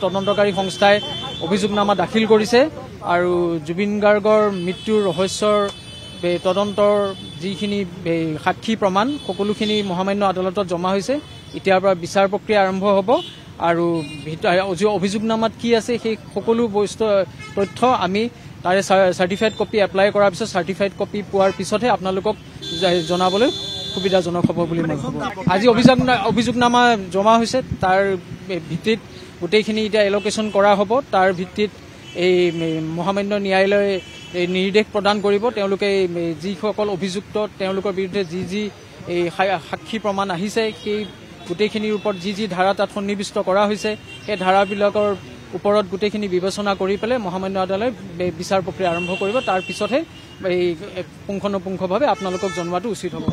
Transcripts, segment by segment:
তদন্তকাৰী সংস্থাই অভিযোগনামা দাখিল কৰিছে আৰু জুবিন গাৰ্গৰ মৃত্যুৰ ৰহস্যৰ তদন্তৰ যিখিনি সাক্ষী প্ৰমাণ সকলোখিনি মহামান্য আদালতত জমা হৈছে। এতিয়াৰ পৰা বিচাৰ প্ৰক্ৰিয়া আৰম্ভ হ'ব আৰু অভিযোগনামাত কি আছে সেই সকলো তথ্য আমি তাৰে চাৰ্টিফাইড কপি এপ্লাই কৰাৰ পিছত চাৰ্টিফাইড কপি পোৱাৰ পিছতহে আপোনালোকক জনাবলৈ সুবিধাজনক হ'ব বুলি মই ভাবোঁ। আজি অভিযোগনামা জমা হৈছে, তাৰ ভিত্তিত গোটেইখিনি এতিয়া এলকেশ্যন কৰা হ'ব। তাৰ ভিত্তিত এই মহামান্য ন্যায়ালয়ে নিৰ্দেশ প্ৰদান কৰিব। তেওঁলোকে যিসকল অভিযুক্ত তেওঁলোকৰ বিৰুদ্ধে যি এই সাক্ষী প্ৰমাণ আহিছে সেই গোটেইখিনিৰ ওপৰত যি ধাৰা তাত সন্নিৱিষ্ট কৰা হৈছে সেই ধাৰাবিলাকৰ ওপৰত গোটেইখিনি বিবেচনা কৰি পেলাই মহামান্য আদালতে বিচাৰ প্ৰক্ৰিয়া আৰম্ভ কৰিব। তাৰ পিছতহে এই পুংখানুপুংখভাৱে আপোনালোকক জনোৱাটো উচিত হ'ব।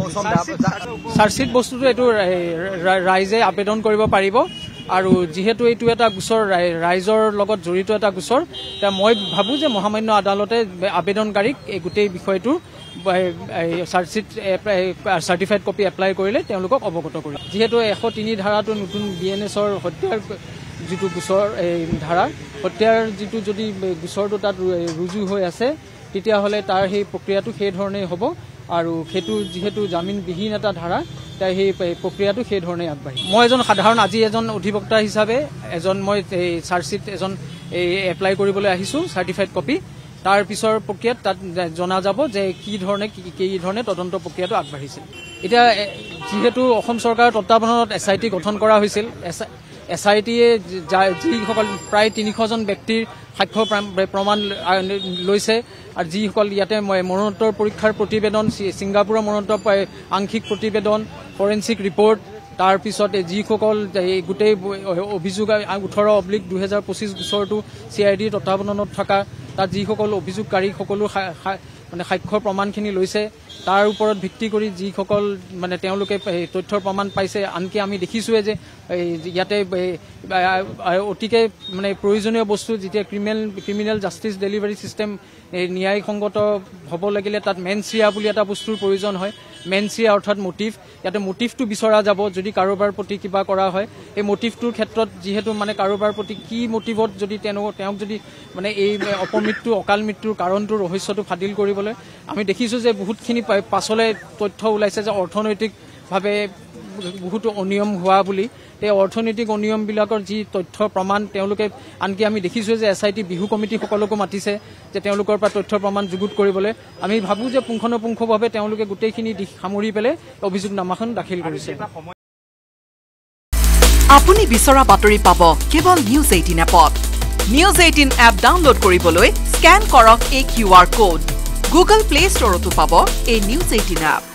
চাৰ্জশ্বিট বস্তুটো এইটো ৰাইজে আবেদন কৰিব পাৰিব আৰু যিহেতু এইটো এটা গোচৰ ৰাইজৰ লগত জড়িত এটা গোচৰ, মই ভাবোঁ যে মহামান্য আদালতে আবেদনকাৰীক এই গোটেই বিষয়টো চাৰ্জশ্বিট চাৰ্টিফাইড কপি এপ্লাই কৰিলে তেওঁলোকক অৱগত কৰিব। যিহেতু 103 ধাৰাটো নতুন BNSৰ হত্যাৰ যিটো গোচৰ ধাৰা, হত্যাৰ যিটো যদি গোচৰটো তাত ৰুজু হৈ আছে তেতিয়াহ'লে তাৰ সেই প্ৰক্ৰিয়াটো সেইধৰণেই হ'ব আৰু সেইটো যিহেতু জামিনবিহীন এটা ধাৰা তাই সেই প্ৰক্ৰিয়াটো সেইধৰণেই আগবাঢ়িব। মই আজি এজন অধিবক্তা হিচাপে মই চাৰ্জশ্বিট এপ্লাই কৰিবলৈ আহিছোঁ চাৰ্টিফাইড কপি। তাৰ পিছৰ প্ৰক্ৰিয়াত তাত জনা যাব যে কি ধৰণে তদন্ত প্ৰক্ৰিয়াটো আগবাঢ়িছে। এতিয়া যিহেতু অসম চৰকাৰৰ তত্বাৱধানত SIT গঠন কৰা হৈছিল, SITয়ে যিসকল প্ৰায় 300জন ব্যক্তিৰ সাক্ষ্য প্ৰমাণ লৈছে আৰু যিসকল ইয়াতে মৰণোত্তৰ পৰীক্ষাৰ প্ৰতিবেদন, ছিংগাপুৰৰ মৰণোত্তৰ আংশিক প্ৰতিবেদন, ফৰেনচিক ৰিপৰ্ট, তাৰপিছত যিসকল গোটেই অভিযোগ 18/2025 গোচৰটো CIDৰ তত্বাৱধানত থকা তাত যিসকল অভিযোগকাৰী সকলো সাক্ষ্য প্ৰমাণখিনি লৈছে, তাৰ ওপৰত ভিত্তি কৰি যিসকল তেওঁলোকে তথ্যৰ প্ৰমাণ পাইছে। আনকি আমি দেখিছোঁৱে যে ইয়াতে অতিকে প্ৰয়োজনীয় বস্তু যেতিয়া ক্ৰিমিনেল জাষ্টিচ ডেলিভাৰী চিষ্টেম ন্যায়সংগত হ'ব লাগিলে তাত মেনচিয়া বুলি এটা বস্তুৰ প্ৰয়োজন হয়। মেনচিয়া অৰ্থাৎ মটিভ, ইয়াতে মটিভটো বিচৰা যাব যদি কাৰোবাৰ প্ৰতি কিবা কৰা হয়। এই মটিভটোৰ ক্ষেত্ৰত যিহেতু কাৰোবাৰ প্ৰতি কি মটিভত যদি তেওঁক যদি এই অপমৃত্যু অকাল মৃত্যুৰ কাৰণটো ৰহস্যটো ফাদিল কৰিবলৈ আমি দেখিছোঁ যে বহুতখিনি পাছলৈ তথ্য ওলাইছে যে অৰ্থনৈতিকভাৱে বহুতো অনিয়ম হোৱা বুলি। এই অৰ্থনৈতিক অনিয়মবিলাকৰ যি তথ্য প্ৰমাণ তেওঁলোকে আনকি আমি দেখিছোঁ যে SIT বিহু কমিটিসকলকো মাতিছে যে তেওঁলোকৰ পৰা তথ্য প্ৰমাণ যুগুত কৰিবলৈ। আমি ভাবোঁ যে পুংখানুপুংখভাৱে তেওঁলোকে গোটেইখিনি দিশ সামৰি পেলাই অভিযোগনামাখন দাখিল কৰিছে। আপুনি বিচৰা বাতৰি পাব কেৱল News 18 এপত। News 18 এপ ডাউনলোড কৰিবলৈ স্কেন কৰক এই QR কোড। Google Play Storeতো পাব এই News 18 এপ।